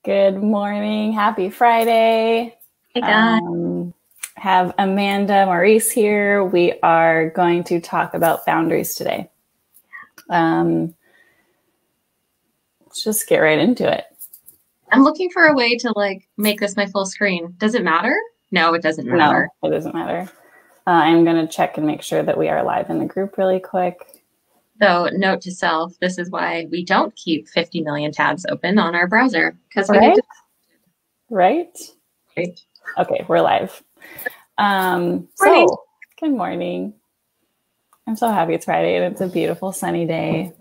Good morning. Happy Friday. Hey guys. Have Amanda Maurice here. We are going to talk about boundaries today. Let's just get right into it. I'm looking for a way to make this my full screen. Does it matter? No, it doesn't matter. No, it doesn't matter. I'm going to check and make sure that we are live in the group really quick. So note to self, this is why we don't keep 50 million tabs open on our browser because we Right? need to. Right? Right. Okay, we're live. Morning. Good morning. I'm so happy it's Friday and it's a beautiful sunny day.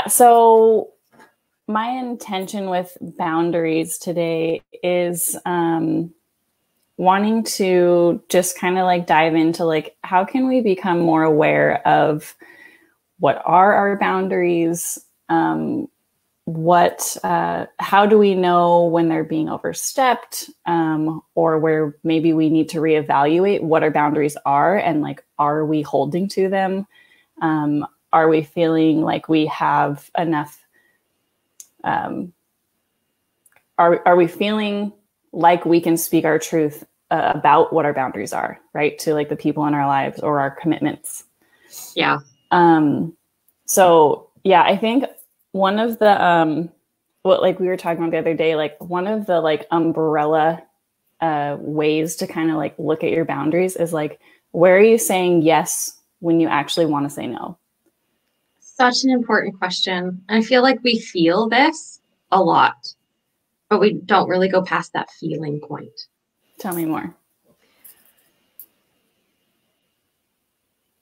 So my intention with boundaries today is wanting to just kind of like dive into like how can we become more aware of what are our boundaries, how do we know when they're being overstepped, or where maybe we need to reevaluate what our boundaries are and like are we holding to them, are we feeling like we have enough, are we feeling like we can speak our truth about what our boundaries are, right? To like the people in our lives or our commitments. Yeah. I think one of the, what like we were talking about the other day, like one of the like umbrella ways to kind of like look at your boundaries is like, where are you saying yes when you actually want to say no? Such an important question. I feel like we feel this a lot, but we don't really go past that feeling point. Tell me more.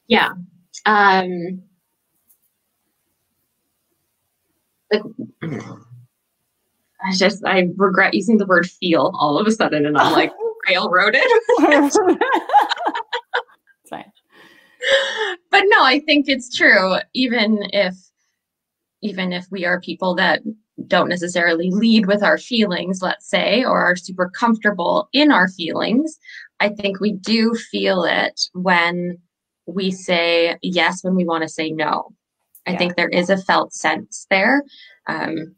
Yeah. I regret using the word feel all of a sudden, and I'm like railroaded. It's fine. But no, I think it's true. Even if we are people that don't necessarily lead with our feelings, let's say, or are super comfortable in our feelings, I think we do feel it when we say yes when we want to say no. I think there is a felt sense there. And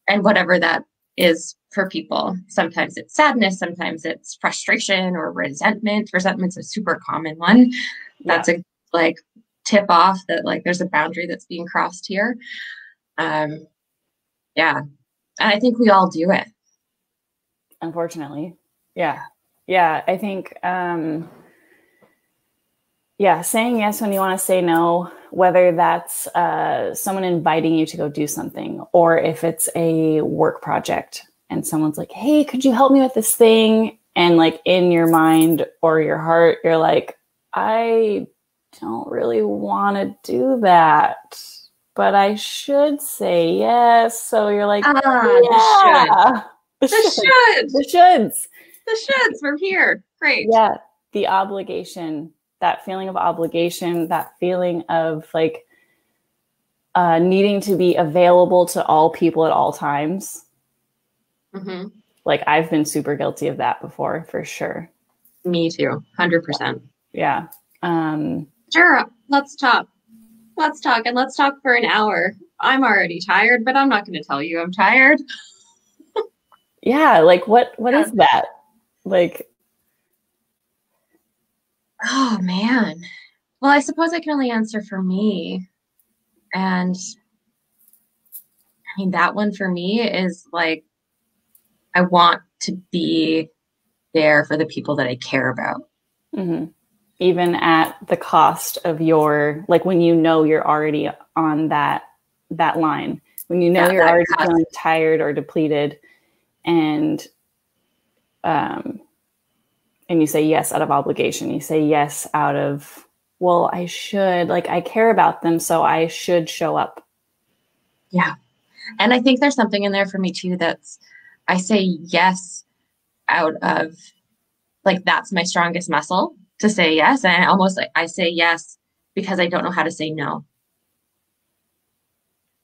whatever that is for people. Sometimes it's sadness, sometimes it's frustration or resentment. Resentment's a super common one. That's a like tip off that like there's a boundary that's being crossed here. And I think we all do it. Unfortunately. Yeah. I think, saying yes when you want to say no, whether that's someone inviting you to go do something, or if it's a work project and someone's like, hey, could you help me with this thing? And like in your mind or your heart, you're like, I don't really want to do that, but I should say yes. So you're like, the shoulds from here. Great. Yeah. The obligation, that feeling of obligation, that feeling of like needing to be available to all people at all times. Mm-hmm. Like I've been super guilty of that before, for sure. Me too. 100%. Yeah. Sure. Let's talk. And let's talk for an hour. I'm already tired, but I'm not going to tell you I'm tired. Yeah. Like what is that? Like, oh man. Well, I suppose I can only answer for me. And I mean, that one for me is like, I want to be there for the people that I care about. Mm-hmm. Even at the cost of your, like when you know you're already on that line, when you know you're already feeling tired or depleted, and you say yes out of obligation. You say yes out of, well, I should, like I care about them, so I should show up. Yeah. And I think there's something in there for me too that's, I say yes out of, like, that's my strongest muscle to say yes. And I almost like, I say yes because I don't know how to say no.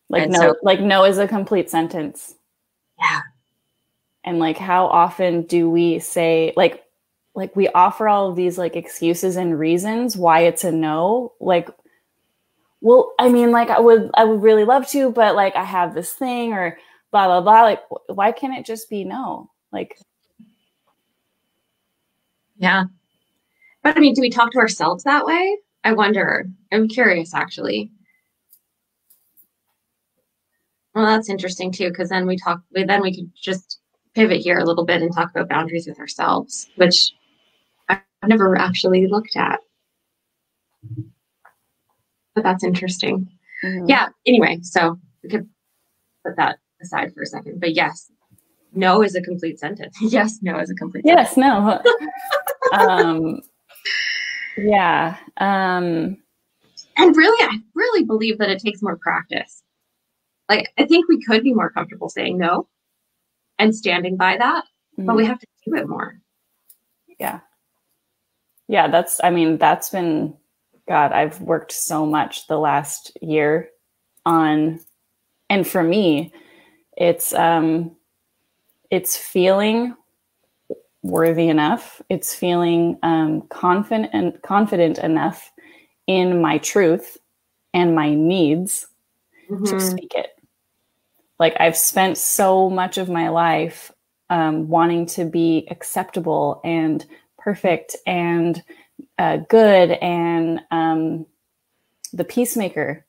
Like no, like no is a complete sentence. Yeah. And like, how often do we say, like we offer all of these like excuses and reasons why it's a no? Like, well, I mean, like I would really love to, but like I have this thing or blah, blah, blah. Like, why can't it just be no? Like, Yeah. But I mean, do we talk to ourselves that way? I wonder. I'm curious, actually. Well, that's interesting too, because then we could just pivot here a little bit and talk about boundaries with ourselves, which I've never actually looked at, but that's interesting. mm-hmm. Yeah. Anyway, so we could put that aside for a second, but yes, no is a complete sentence. Yes, no is a complete Yes, sentence. no. Yeah. And really, I really believe that it takes more practice. Like, I think we could be more comfortable saying no and standing by that, but we have to do it more. Yeah. Yeah. That's been, God, I've worked so much the last year on, and for me, it's feeling worthy enough. It's feeling confident enough in my truth and my needs to speak it. Like I've spent so much of my life wanting to be acceptable and perfect and good and the peacemaker.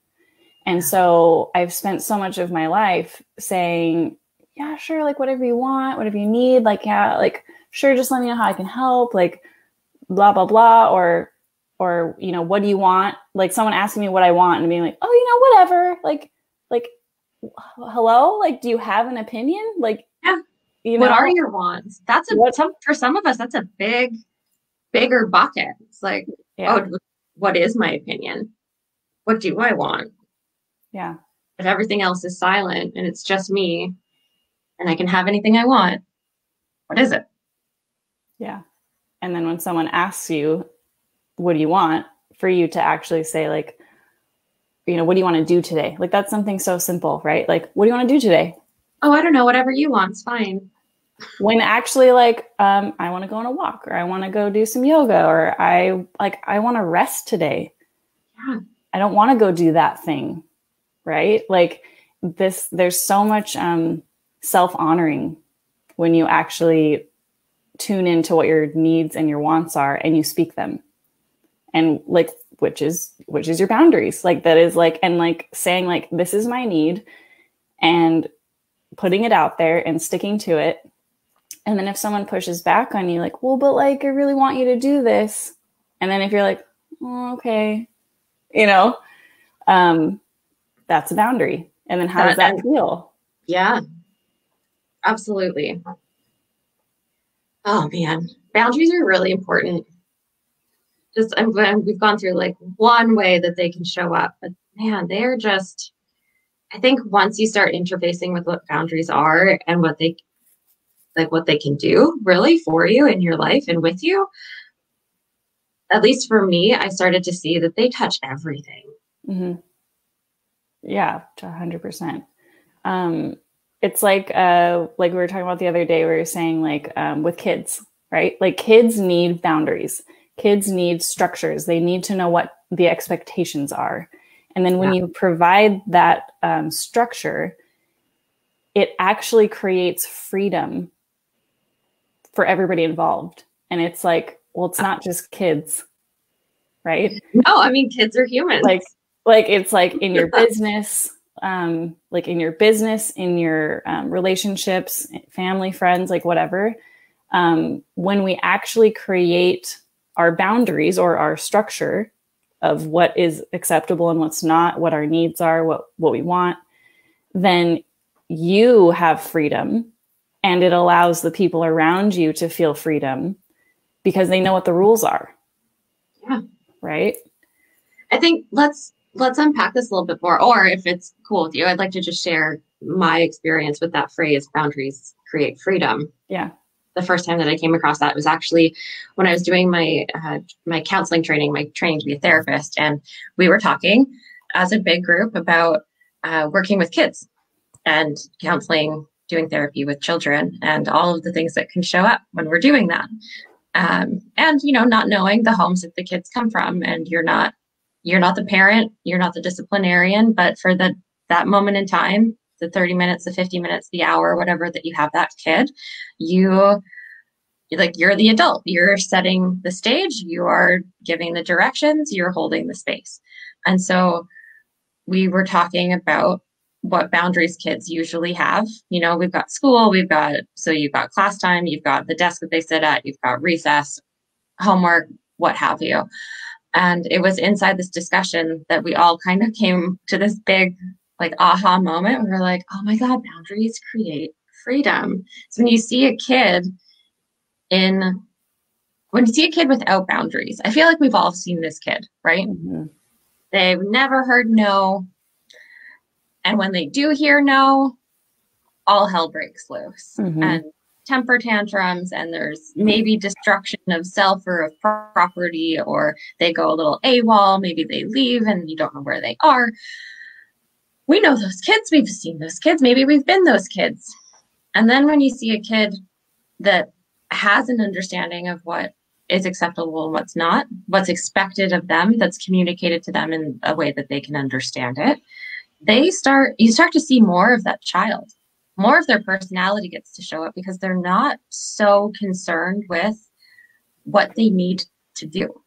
And so I've spent so much of my life saying, yeah, sure, like whatever you want, whatever you need, like, yeah, like, sure, just let me know how I can help, like, blah, blah, blah, or, you know, what do you want? Like someone asking me what I want and being like, oh, you know, whatever, like, hello, like, do you have an opinion? Like, yeah, you know, what know, are your wants? That's for some of us, that's a bigger bucket. It's like, yeah. Oh, what is my opinion? What do I want? Yeah. If everything else is silent and it's just me and I can have anything I want, what is it? Yeah. And then when someone asks you, what do you want, for you to actually say like, you know, what do you want to do today? Like that's something so simple, right? Like, what do you want to do today? Oh, I don't know. Whatever you want is fine. When actually like, I want to go on a walk or I want to go do some yoga or I want to rest today. Yeah. I don't want to go do that thing. Right? Like there's so much self-honoring when you actually tune into what your needs and your wants are and you speak them. And like, which is your boundaries. Like that is like, and like saying like, this is my need and putting it out there and sticking to it. And then if someone pushes back on you, like, well, but like, I really want you to do this. And then if you're like, oh, okay, you know, that's a boundary. And then how does that feel? Yeah, absolutely. Oh man, boundaries are really important. Just we've gone through like one way that they can show up, but man, they're just, I think once you start interfacing with what boundaries are and what they can do really for you in your life and with you, at least for me, I started to see that they touch everything. Mm-hmm. Yeah, 100%. It's like we were talking about the other day, we were saying like with kids, right? Like kids need boundaries. Kids need structures. They need to know what the expectations are. And then when you provide that structure, it actually creates freedom for everybody involved. And it's like, well, it's not just kids, right? No, I mean, kids are humans. Like it's like in your business, in your relationships, family, friends, like whatever. When we actually create our boundaries or our structure of what is acceptable and what's not, what our needs are, what we want, then you have freedom and it allows the people around you to feel freedom because they know what the rules are. Yeah. Right? I think let's unpack this a little bit more, or if it's cool with you, I'd like to just share my experience with that phrase, boundaries create freedom. Yeah. The first time that I came across that was actually when I was doing my counseling training, my training to be a therapist. And we were talking as a big group about working with kids and counseling, doing therapy with children and all of the things that can show up when we're doing that. And, you know, not knowing the homes that the kids come from, and you're not you're not the parent, you're not the disciplinarian, but for that moment in time, the 30 minutes, the 50 minutes, the hour, whatever that you have that kid, you like you're the adult. You're setting the stage, you are giving the directions, you're holding the space. And so we were talking about what boundaries kids usually have. You know, we've got school, so you've got class time, you've got the desk that they sit at, you've got recess, homework, what have you. And it was inside this discussion that we all kind of came to this big, like, aha moment. We were like, oh my God, boundaries create freedom. So when you see a kid without boundaries, I feel like we've all seen this kid, right? Mm-hmm. They've never heard no. And when they do hear no, all hell breaks loose. Mm-hmm. And temper tantrums, and there's maybe destruction of self or of property, or they go a little AWOL, maybe they leave and you don't know where they are. We know those kids, we've seen those kids, maybe we've been those kids. And then when you see a kid that has an understanding of what is acceptable and what's not, what's expected of them, that's communicated to them in a way that they can understand it, you start to see more of that child. More of their personality gets to show up because they're not so concerned with what they need to do.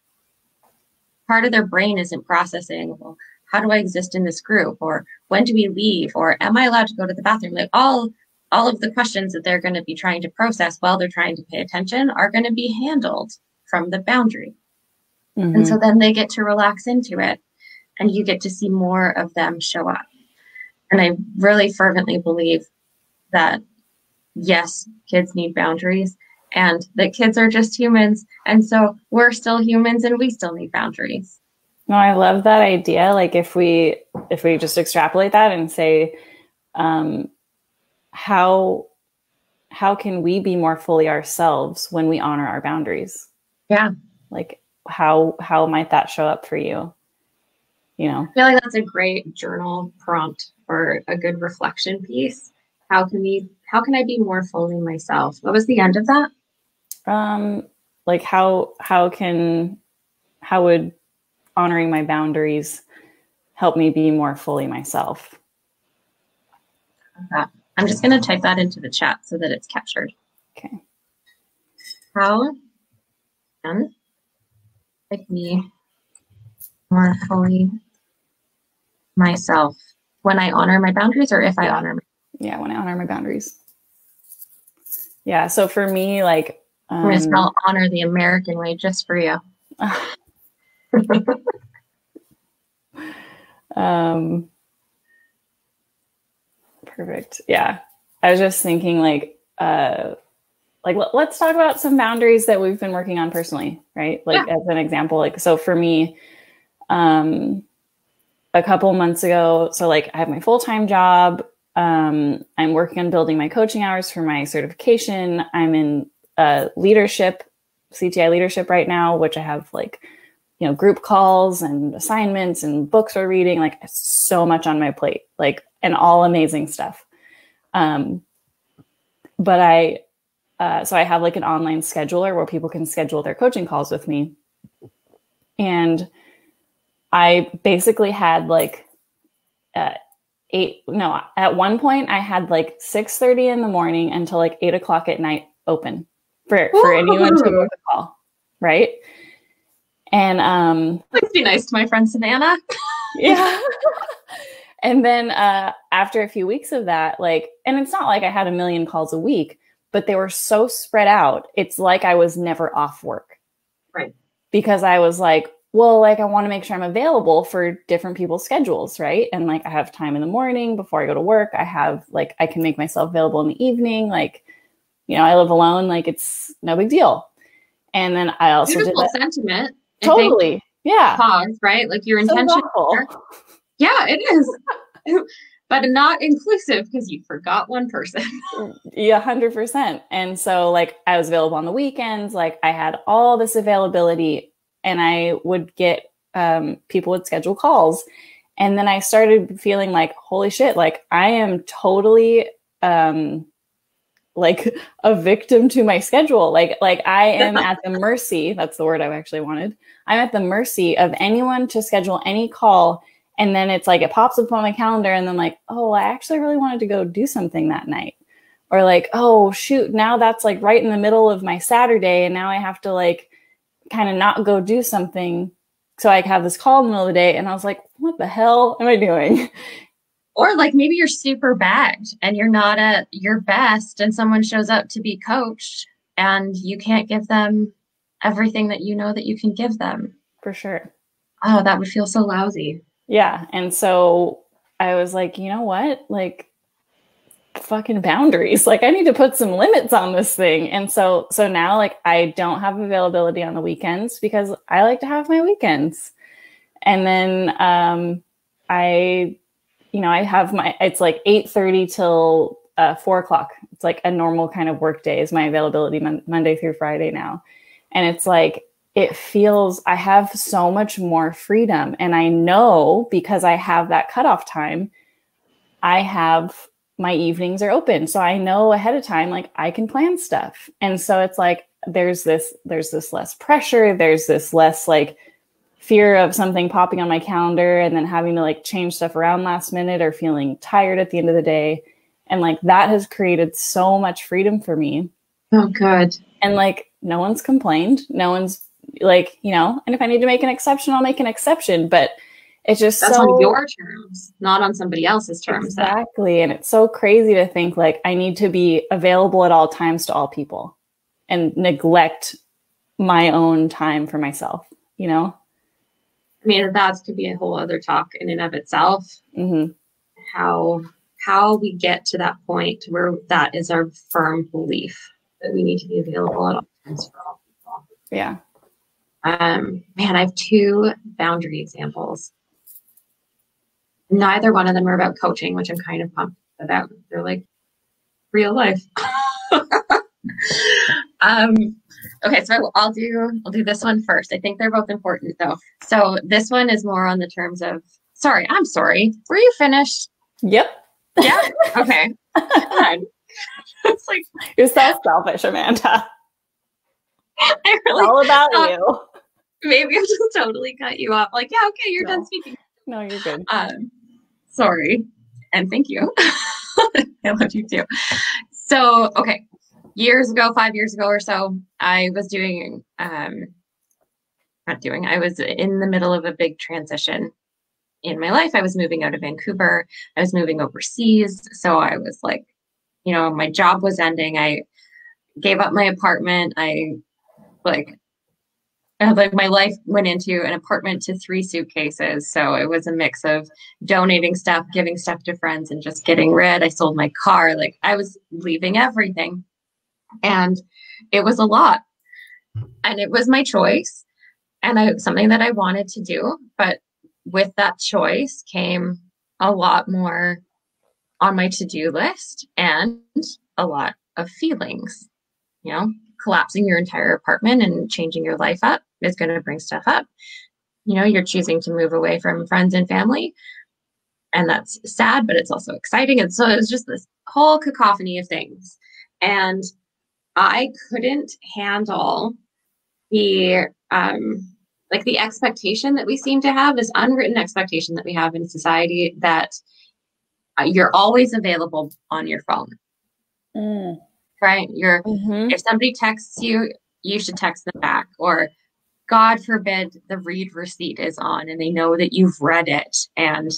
Part of their brain isn't processing, well, how do I exist in this group? Or when do we leave? Or am I allowed to go to the bathroom? Like all of the questions that they're going to be trying to process while they're trying to pay attention are going to be handled from the boundary. Mm-hmm. And so then they get to relax into it, and you get to see more of them show up. And I really fervently believe that, yes, kids need boundaries, and that kids are just humans. And so we're still humans and we still need boundaries. No, I love that idea. Like if we just extrapolate that and say, how can we be more fully ourselves when we honor our boundaries? Yeah. Like how might that show up for you? You know, I feel like that's a great journal prompt or a good reflection piece. How can I be more fully myself? What was the end of that? Like how would honoring my boundaries help me be more fully myself? Okay. I'm just going to type that into the chat so that it's captured. Okay. How can I be more fully myself when I honor my boundaries, or if I honor when I honor my boundaries. Yeah. So for me, like, I'm going to spell honor the American way just for you. Perfect. Yeah. I was just thinking let's talk about some boundaries that we've been working on personally, right? Like as an example, like, so for me, a couple months ago, so like I have my full-time job. I'm working on building my coaching hours for my certification. I'm in leadership, CTI leadership right now, which I have like, you know, group calls and assignments and books we're reading, like so much on my plate, like, and all amazing stuff. But so I have like an online scheduler where people can schedule their coaching calls with me. And I basically had like at one point I had like 6:30 in the morning until like 8 o'clock at night open for anyone to book a call. Right. And please be nice to my friend Savannah. Yeah. And then after a few weeks of that, like, and it's not like I had a million calls a week, but they were so spread out. It's like I was never off work. Right. Because I was like, well, like, I want to make sure I'm available for different people's schedules. Right. And like, I have time in the morning before I go to work. I have like, I can make myself available in the evening. Like, you know, I live alone. Like, it's no big deal. And then I also beautiful did that. Sentiment. Totally. Yeah. Pause, right? Like your intention. Yeah, it is. But not inclusive because you forgot one person. Yeah, 100%. And so like I was available on the weekends. Like I had all this availability, and I would get people would schedule calls. And then I started feeling like, holy shit, like I am totally like a victim to my schedule. Like I am at the mercy, that's the word I actually wanted. I'm at the mercy of anyone to schedule any call. And then it's like, it pops up on my calendar and then like, oh, I actually really wanted to go do something that night. Or like, oh shoot, now that's like right in the middle of my Saturday. And now I have to like kind of not go do something. So I have this call in the middle of the day. And I was like, what the hell am I doing? Or like maybe you're super bagged and you're not at your best and someone shows up to be coached and you can't give them everything that you know that you can give them. For sure. Oh, that would feel so lousy. Yeah. And so I was like, you know what? Like fucking boundaries. Like I need to put some limits on this thing. And so now like I don't have availability on the weekends because I like to have my weekends. And then I have it's like 8:30 till 4:00. It's like a normal kind of work day is my availability Monday through Friday now. And it's like, it feels, I have so much more freedom. And I know because I have that cutoff time, my evenings are open. So I know ahead of time, like I can plan stuff. And so it's like, there's this less pressure. There's this less like fear of something popping on my calendar and then having to like change stuff around last minute or feeling tired at the end of the day. And like that has created so much freedom for me. Oh, good. And like no one's complained. No one's like, and if I need to make an exception, I'll make an exception. But it's just that's on your terms, not on somebody else's terms. Exactly. And it's so crazy to think like I need to be available at all times to all people and neglect my own time for myself, I mean, that could be a whole other talk in and of itself. Mm-hmm. How we get to that point where that is our firm belief that we need to be available at all times for all people. Yeah. Man, I have 2 boundary examples. Neither one of them are about coaching, which I'm kind of pumped about. They're like real life. Okay, so I'll do this one first. I think they're both important though. So this one is more on the terms of, I'm sorry. Were you finished? Yep. Yeah. Okay. It's like, you're so selfish, Amanda. I really all about you. Maybe I just totally cut you off. Like, yeah, okay, you're done speaking. No, you're good. Sorry. And thank you. I love you too. So, okay. 5 years ago or so, I was I was in the middle of a big transition in my life. I was moving out of Vancouver. I was moving overseas. So I was like, my job was ending. I gave up my apartment. My life went into an apartment to 3 suitcases. So it was a mix of donating stuff, giving stuff to friends, and just getting rid. I sold my car. Like I was leaving everything. And it was a lot. And it was my choice. And something that I wanted to do. But with that choice came a lot more on my to-do list and a lot of feelings. Collapsing your entire apartment and changing your life up is going to bring stuff up. You're choosing to move away from friends and family. And that's sad, but it's also exciting. And so it was just this whole cacophony of things. And I couldn't handle the the expectation that we seem to have, this unwritten expectation that we have in society that you're always available on your phone. Mm. Right? If somebody texts you, you should text them back. Or God forbid the read receipt is on and they know that you've read it. And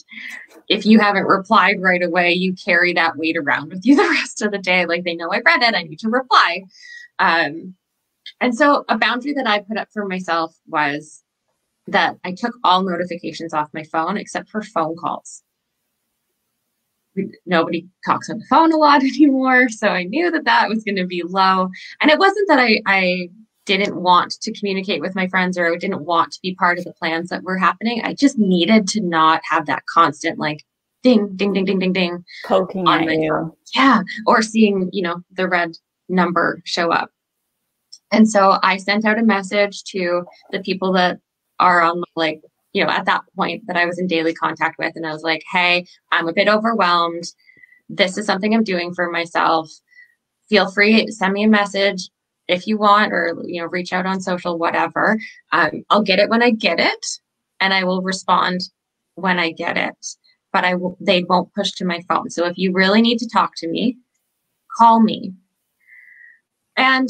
if you haven't replied right away, you carry that weight around with you the rest of the day. Like they know I read it, I need to reply. And so a boundary that I put up for myself was that I took all notifications off my phone except for phone calls. Nobody talks on the phone a lot anymore. So I knew that was going to be low. And it wasn't that I didn't want to communicate with my friends or I didn't want to be part of the plans that were happening. I just needed to not have that constant like ding, ding, ding, ding, ding, ding. Poking on at you. Phone. Yeah. Or seeing, the red number show up. And so I sent out a message to the people that are on at that point that I was in daily contact with. And I was like, hey, I'm a bit overwhelmed. This is something I'm doing for myself. feel free, send me a message if you want, or, reach out on social, whatever. I'll get it when I get it, and I will respond when I get it. But they won't push to my phone. So if you really need to talk to me, call me. And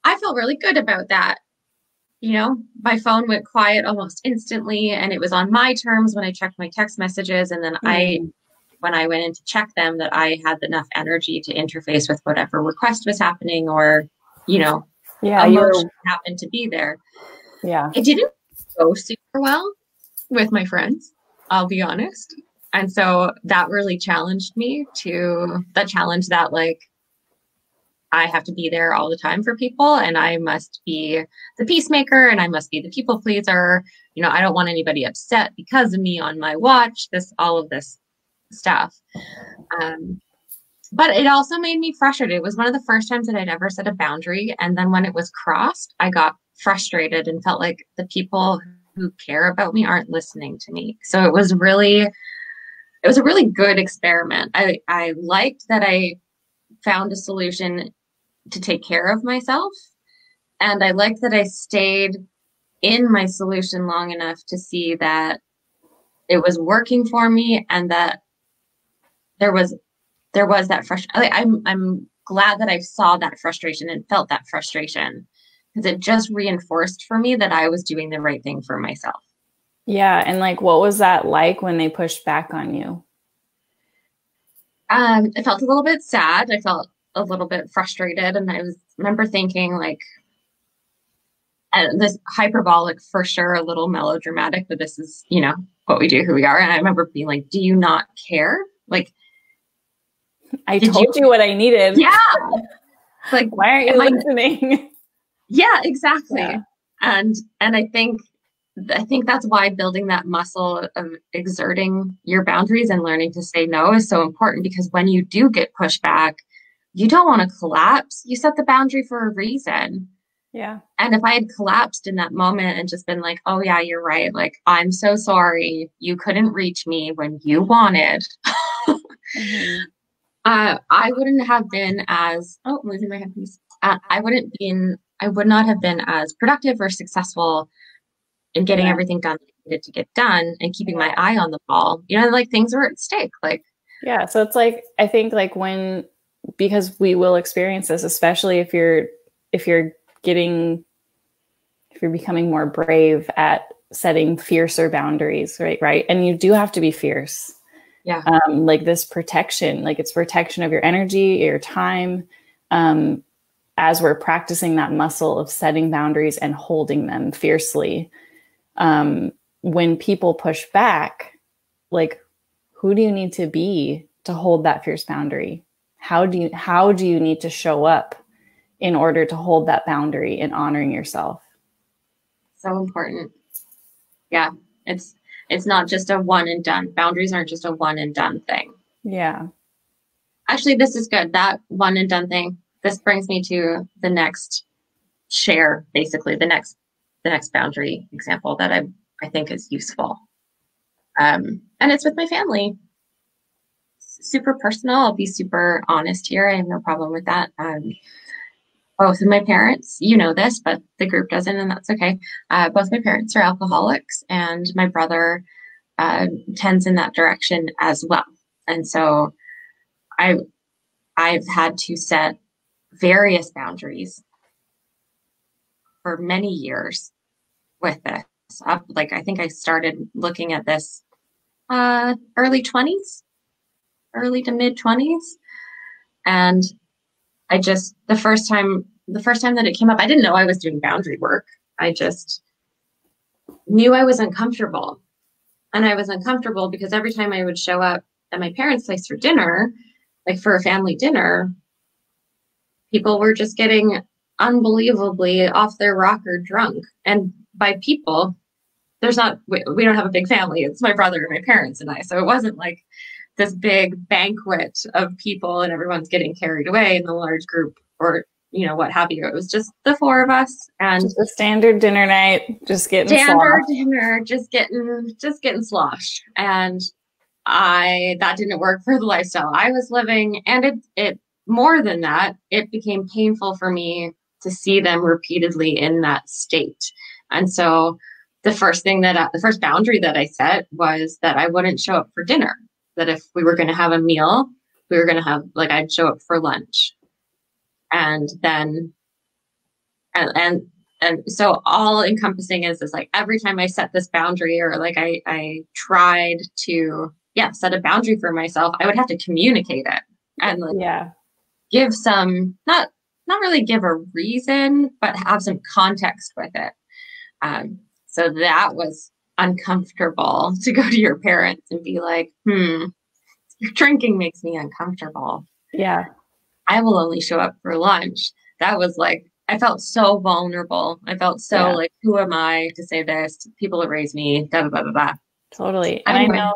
I feel really good about that. My phone went quiet almost instantly, and it was on my terms when I checked my text messages. And then when I went in to check them, that I had enough energy to interface with whatever request was happening, or, emotion happened to be there. Yeah. It didn't go super well with my friends, I'll be honest. And so that really challenged me that like, I have to be there all the time for people, and I must be the peacemaker, and I must be the people pleaser. I don't want anybody upset because of me on my watch, all of this stuff. But it also made me frustrated. It was one of the first times that I'd ever set a boundary. And then when it was crossed, I got frustrated and felt like the people who care about me aren't listening to me. So it was a really good experiment. I liked that I found a solution to take care of myself. And I liked that I stayed in my solution long enough to see that it was working for me, and that there was that frustration. I'm glad that I saw that frustration and felt that frustration, because it just reinforced for me that I was doing the right thing for myself. Yeah. And like, what was that like when they pushed back on you? I felt a little bit sad. I felt a little bit frustrated. And remember thinking like, and this hyperbolic for sure, a little melodramatic, but this is, what we do, who we are. And I remember being like, do you not care? Like, I told you what I needed. Yeah. Like, why aren't you listening? Yeah, exactly. Yeah. And I think that's why building that muscle of exerting your boundaries and learning to say no is so important, because when you do get pushed back, you don't want to collapse. You set the boundary for a reason. Yeah. And if I had collapsed in that moment and just been like, oh yeah, you're right. Like, I'm so sorry. You couldn't reach me when you wanted. Mm-hmm. I wouldn't have been as, losing my head, please. I would not have been as productive or successful in getting everything done that I needed to get done, and keeping my eye on the ball. Like, things were at stake. Like, yeah. So it's like, I think like because we will experience this, especially if you're becoming more brave at setting fiercer boundaries, right? And you do have to be fierce. Yeah. Like this protection, like it's protection of your energy, your time, as we're practicing that muscle of setting boundaries and holding them fiercely. When people push back, like, who do you need to be to hold that fierce boundary? How do you need to show up in order to hold that boundary and honoring yourself? So important. Yeah. It's not just a one and done. Boundaries aren't just a one and done thing. Yeah. Actually, this is good. That one and done thing. This brings me to the next share, basically the next boundary example that I think is useful. And it's with my family. Super personal. I'll be super honest here. I have no problem with that. Both of my parents, this, but the group doesn't, and that's okay. Both my parents are alcoholics, and my brother tends in that direction as well. And so I've had to set various boundaries for many years with this. Like, I think I started looking at this early to mid 20s. And I just, the first time that it came up, I didn't know I was doing boundary work. I just knew I was uncomfortable. And I was uncomfortable because every time I would show up at my parents' place for dinner, like for a family dinner, people were just getting unbelievably off their rocker drunk. And by people, we don't have a big family. It's my brother and my parents and I. So it wasn't like this big banquet of people and everyone's getting carried away in the large group, or what have you. It was just the four of us, and just a standard dinner night, just getting sloshed. And that didn't work for the lifestyle I was living, and it more than that, it became painful for me to see them repeatedly in that state. And so the first boundary that I set was that I wouldn't show up for dinner. That if we were going to have a meal, we were going to have, like, I'd show up for lunch. And then, and, and so all encompassing is this, like, every time I set this boundary, or like I tried to, yeah, set a boundary for myself, I would have to communicate it and like Yeah. give some, not really give a reason, but have some context with it. So that was uncomfortable, to go to your parents and be like, your drinking makes me uncomfortable. Yeah. I will only show up for lunch. That was like, I felt so vulnerable. I felt so Yeah. like, who am I to say this? People that raised me, blah, blah, blah, blah. Totally. Anyway.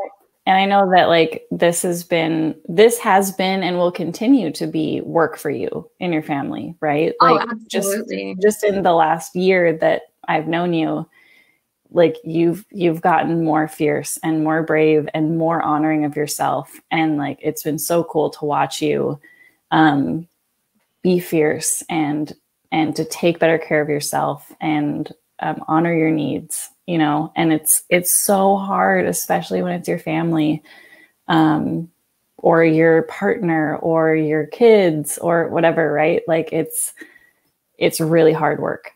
And I know that like this has been and will continue to be work for you in your family, right? Like, absolutely. Just in the last year that I've known you, like you've gotten more fierce and more brave and more honoring of yourself. And like, it's been so cool to watch you be fierce and to take better care of yourself and honor your needs, you know. And it's so hard, especially when it's your family, or your partner or your kids or whatever, right? Like it's really hard work.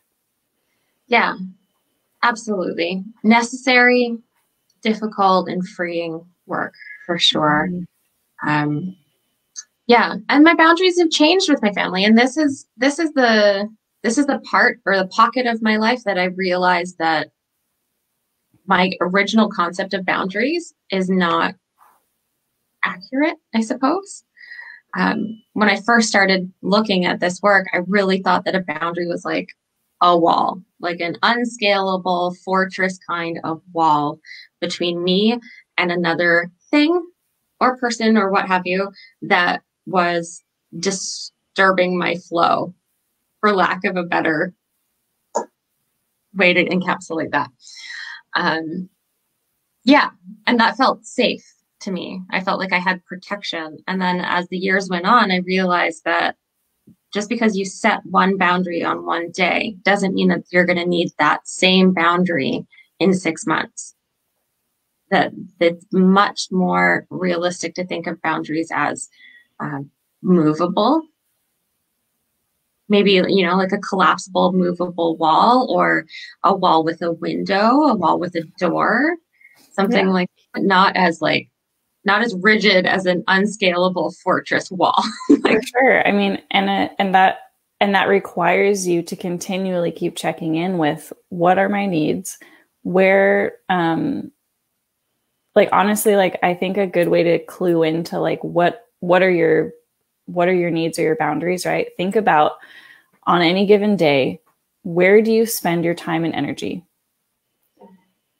Yeah, absolutely. Necessary, difficult, and freeing work for sure. Mm-hmm. Yeah, and my boundaries have changed with my family, and this is the part or the pocket of my life that I realized that my original concept of boundaries is not accurate, I suppose. When I first started looking at this work, I really thought that a boundary was like a wall, like an unscalable fortress kind of wall between me and another thing or person or what have you that was disturbing my flow, for lack of a better way to encapsulate that. Yeah, and that felt safe to me. I felt like I had protection. And then as the years went on, I realized that just because you set one boundary on one day doesn't mean that you're going to need that same boundary in 6 months. That it's much more realistic to think of boundaries as movable. Maybe, you know, like a collapsible, movable wall, or a wall with a window, a wall with a door, something like that. Not as rigid as an unscalable fortress wall. For sure. I mean, and that requires you to continually keep checking in with what are my needs, where, like, honestly, like, I think a good way to clue into like, what are your needs or your boundaries, right? Think about on any given day, where do you spend your time and energy?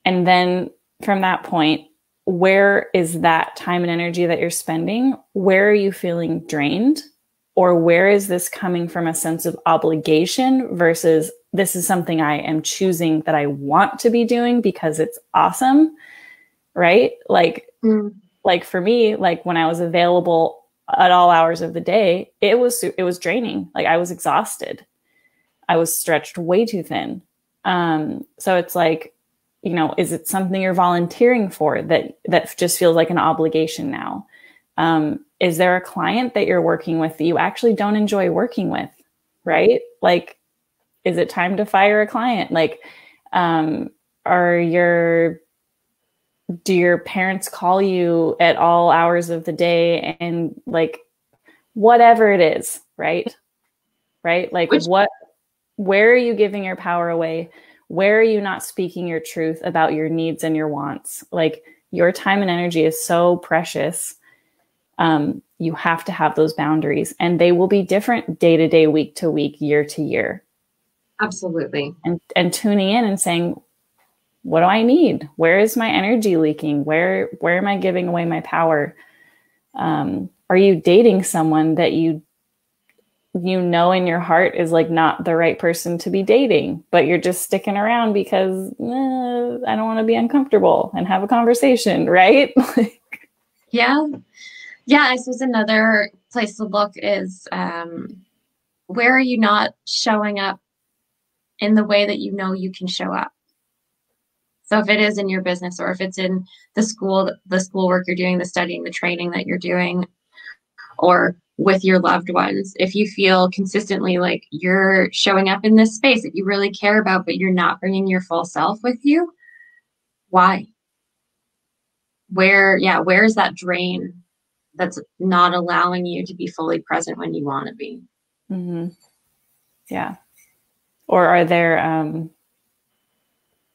And then from that point, where is that time and energy that you're spending? Where are you feeling drained? Or where is this coming from a sense of obligation versus this is something I am choosing that I want to be doing because it's awesome, right? Like, like for me, like when I was available at all hours of the day, it was draining. Like I was exhausted. I was stretched way too thin. So it's like, you know, is it something you're volunteering for that just feels like an obligation now? Is there a client that you're working with that you actually don't enjoy working with, right? Like, is it time to fire a client? Like, do your parents call you at all hours of the day and like, whatever it is, right? Right? Like where are you giving your power away? Where are you not speaking your truth about your needs and your wants? Like your time and energy is so precious. You have to have those boundaries, and they will be different day to day, week to week, year to year. Absolutely. And tuning in and saying, what do I need? Where is my energy leaking? Where am I giving away my power? Are you dating someone that you know in your heart is like not the right person to be dating, but you're just sticking around because I don't want to be uncomfortable and have a conversation, right? Yeah. I suppose another place to look is where are you not showing up in the way that you know you can show up? So if it is in your business, or if it's in the schoolwork you're doing, the studying, the training that you're doing, or with your loved ones, if you feel consistently like you're showing up in this space that you really care about, but you're not bringing your full self with you, why? Where's that drain that's not allowing you to be fully present when you want to be? Mm-hmm. Yeah. Or are there,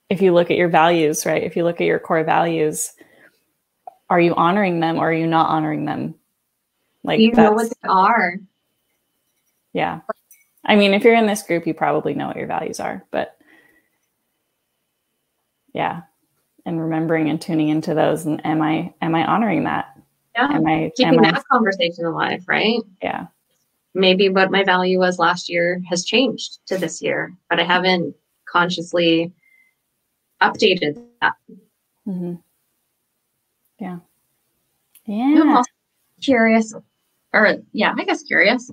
if you look at your values, right? If you look at your core values, are you honoring them or are you not honoring them? Like, you know what they are. Yeah. I mean, if you're in this group, you probably know what your values are, but yeah. And remembering and tuning into those. And am I honoring that? Yeah. Keeping that conversation alive, right? Yeah. Maybe what my value was last year has changed to this year, but I haven't consciously updated that. Mm-hmm. Yeah. Yeah. I'm also curious, or yeah, I guess curious.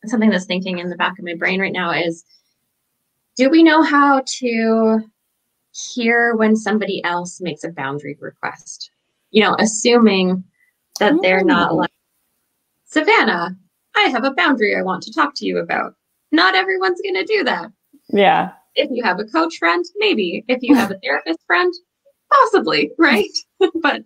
Something that's thinking in the back of my brain right now is, do we know how to hear when somebody else makes a boundary request? You know, assuming that they're not like, Savannah, I have a boundary I want to talk to you about. Not everyone's going to do that. Yeah. If you have a coach friend, maybe. If you have a therapist friend, possibly, right? But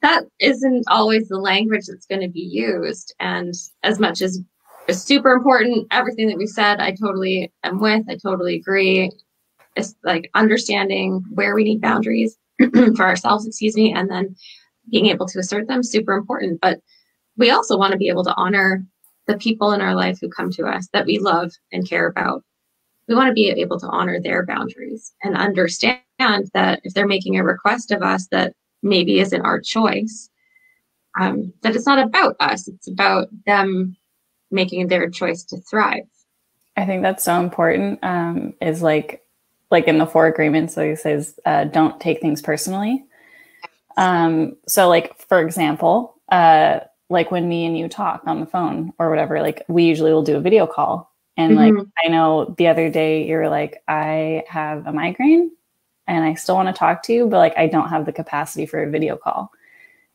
that isn't always the language that's going to be used. And as much as it's super important, everything that we said, I totally am with, I totally agree. It's like understanding where we need boundaries for ourselves, and then being able to assert them, super important. But we also want to be able to honor the people in our life who come to us that we love and care about. We want to be able to honor their boundaries and understand that if they're making a request of us that maybe isn't our choice, that it's not about us. It's about them making their choice to thrive. I think that's so important. Is like in the 4 agreements, so he says, don't take things personally. So like, for example, like when me and you talk on the phone or whatever, like we usually will do a video call. And like, I know the other day you were like, I have a migraine and I still want to talk to you, but like, I don't have the capacity for a video call,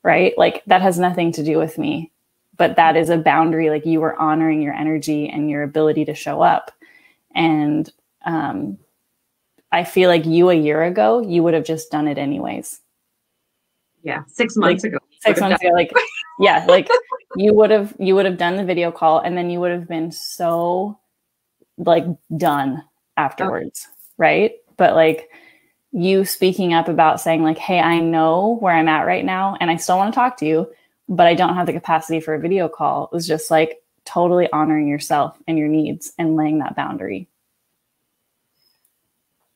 right? Like that has nothing to do with me, but that is a boundary. Like you were honoring your energy and your ability to show up. And, I feel like you a year ago, you would have just done it anyways. Yeah. 6 months ago. 6 months ago, like, yeah, like you would have done the video call and then you would have been so like done afterwards. Right. But like you speaking up about saying like, hey, I know where I'm at right now and I still want to talk to you, but I don't have the capacity for a video call. It was just like totally honoring yourself and your needs and laying that boundary.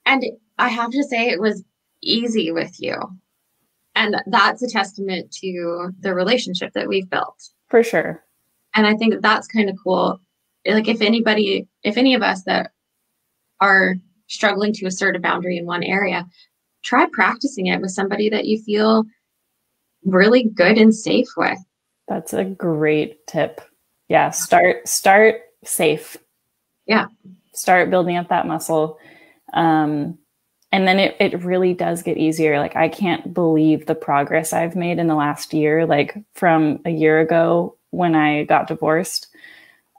And I have to say it was easy with you. And that's a testament to the relationship that we've built. For sure. And I think that's kind of cool. Like if any of us that are struggling to assert a boundary in one area, try practicing it with somebody that you feel really good and safe with. That's a great tip. Yeah. Start safe. Yeah. Start building up that muscle. And then it really does get easier. Like I can't believe the progress I've made in the last year, like from a year ago when I got divorced.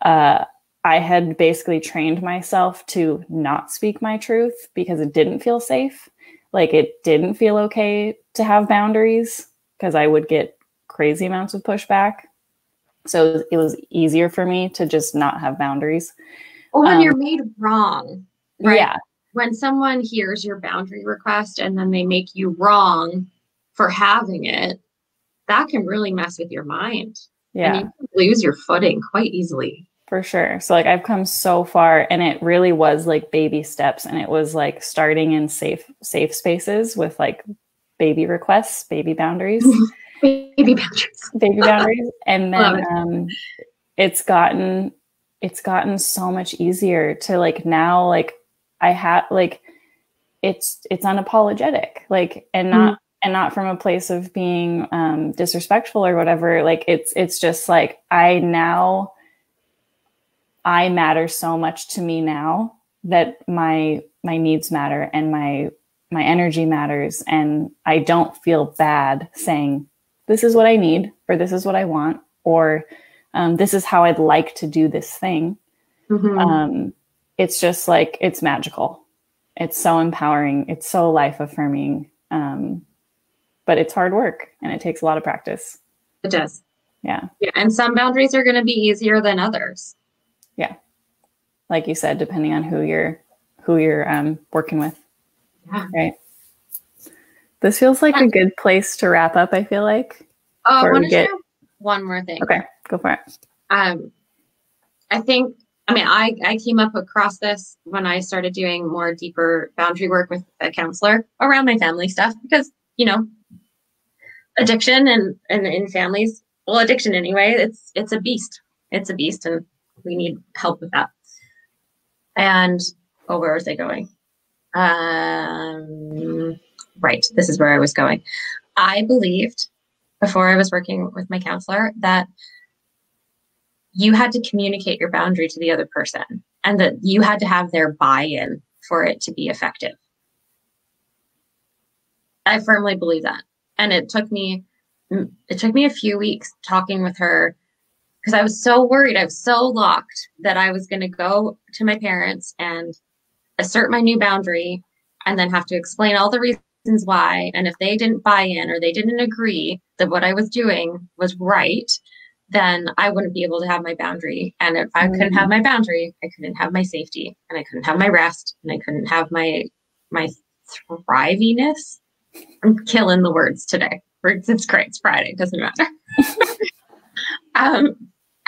I had basically trained myself to not speak my truth because it didn't feel safe. Like it didn't feel okay to have boundaries because I would get crazy amounts of pushback. So it was easier for me to just not have boundaries. Or when you're made wrong, right? Yeah. When someone hears your boundary request and then they make you wrong for having it, that can really mess with your mind. Yeah. And you can lose your footing quite easily. For sure. So like I've come so far and it really was like baby steps and it was like starting in safe spaces with like baby requests, baby boundaries. Baby boundaries. Baby boundaries. And then it's gotten so much easier to like now like I have like it's unapologetic, like, and not and not from a place of being disrespectful or whatever. Like it's just like I matter so much to me now that my needs matter and my energy matters, and I don't feel bad saying this is what I need, or this is what I want, or this is how I'd like to do this thing. Mm-hmm. It's just like, it's magical. It's so empowering. It's so life affirming. But it's hard work and it takes a lot of practice. It does. Yeah. Yeah. And some boundaries are going to be easier than others. Yeah. Like you said, depending on who you're working with. Yeah. Right. This feels like a good place to wrap up, I feel like. I want to share one more thing. Okay, go for it. I came up across this when I started doing more deeper boundary work with a counselor around my family stuff, because, addiction and in families, well, addiction anyway, it's a beast. It's a beast, and we need help with that. And, where was I going? Right. This is where I was going. I believed before I was working with my counselor that you had to communicate your boundary to the other person, and that you had to have their buy-in for it to be effective. I firmly believe that. And it took me a few weeks talking with her, because I was so worried. I was so locked that I was going to go to my parents and assert my new boundary and then have to explain all the reasons why. And if they didn't buy in or they didn't agree that what I was doing was right, then I wouldn't be able to have my boundary. And if I couldn't have my boundary, I couldn't have my safety, and I couldn't have my rest, and I couldn't have my thriviness. I'm killing the words today. It's great. It's Friday. It doesn't matter.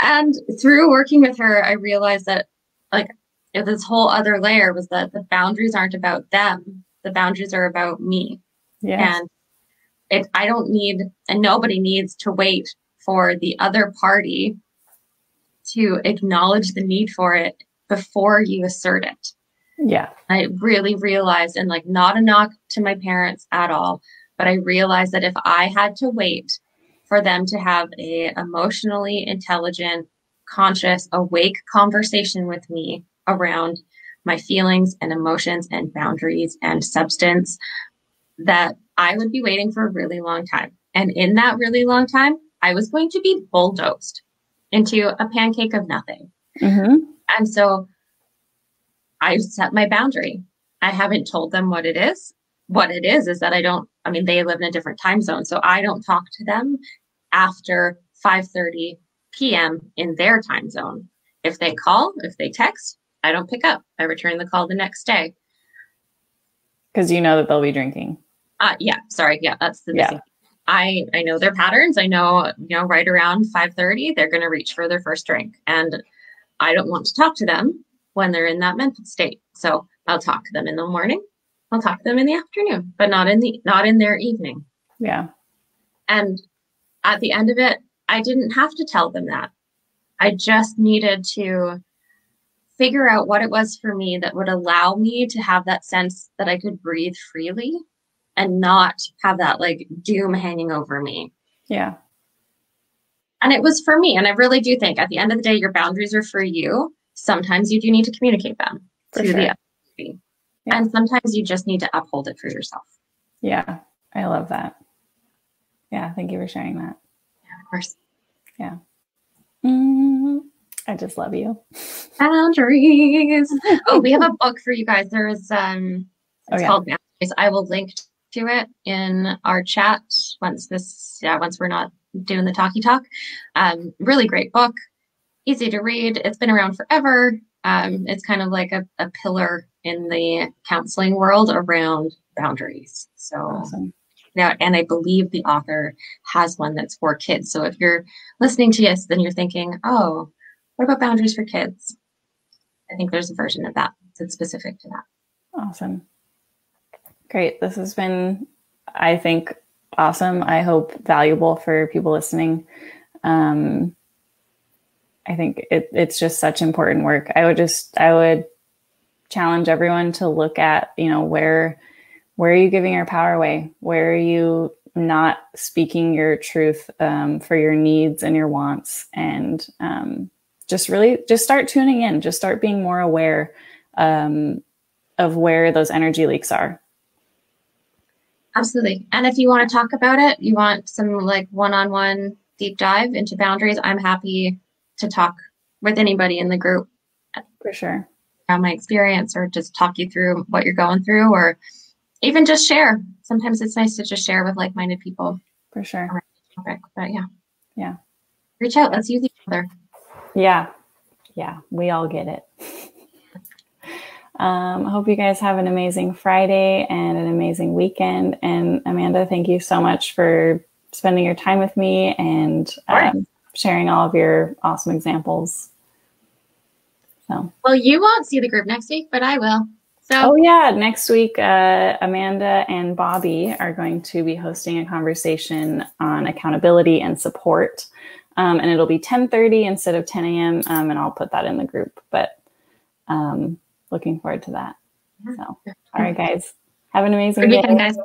And through working with her, I realized that this whole other layer was that the boundaries aren't about them. The boundaries are about me. Yes. And I don't need, and nobody needs to wait for the other party to acknowledge the need for it before you assert it. Yeah. I really realized, and not a knock to my parents at all, but I realized that if I had to wait for them to have a emotionally intelligent, conscious, awake conversation with me around my feelings and emotions and boundaries and substance, that I would be waiting for a really long time. And in that really long time, I was going to be bulldozed into a pancake of nothing. Mm-hmm. And so I set my boundary. I haven't told them what it is. What it is that they live in a different time zone. So I don't talk to them after 5:30 p.m. in their time zone. If they call, if they text, I don't pick up. I return the call the next day. Because you know that they'll be drinking. Yeah, sorry. Yeah, that's the missing. I know their patterns. I know, right around 5:30, they're going to reach for their first drink. And I don't want to talk to them when they're in that mental state. So I'll talk to them in the morning. I'll talk to them in the afternoon, but not in their evening. Yeah. And at the end of it, I didn't have to tell them that. I just needed to figure out what it was for me that would allow me to have that sense that I could breathe freely and not have that doom hanging over me. Yeah. And it was for me. And I really do think at the end of the day, your boundaries are for you. Sometimes you do need to communicate them to the other party. Yeah. And sometimes you just need to uphold it for yourself. Yeah. I love that. Yeah. Thank you for sharing that. Yeah, of course. Yeah. I just love you. Boundaries. We have a book for you guys. There is, it's called Boundaries. I will link to it in our chat once we're not doing the talky talk. Really great book. Easy to read. It's been around forever. It's kind of like a pillar in the counseling world around boundaries. So, awesome. Yeah, and I believe the author has one that's for kids. So if you're listening to this, then you're thinking, oh, what about boundaries for kids? I think there's a version of that that's specific to that. Awesome. Great. This has been, I think, awesome. I hope valuable for people listening. I think it's just such important work. I would challenge everyone to look at, Where are you giving your power away? Where are you not speaking your truth for your needs and your wants? And just start tuning in. Just start being more aware of where those energy leaks are. Absolutely. And if you want to talk about it, you want some like one-on-one deep dive into boundaries, I'm happy to talk with anybody in the group. For sure. About my experience, or just talk you through what you're going through, or even just share. Sometimes it's nice to just share with like-minded people. For sure. Topic. But yeah. Yeah. Reach out. Let's use each other. Yeah. Yeah. We all get it. I hope you guys have an amazing Friday and an amazing weekend. And Amanda, thank you so much for spending your time with me and sharing all of your awesome examples. So, well, you won't see the group next week, but I will. So, oh yeah, next week, Amanda and Bobby are going to be hosting a conversation on accountability and support. And it'll be 10:30 instead of 10 a.m. And I'll put that in the group, but looking forward to that. So, all right, guys, have an amazing day. Guys.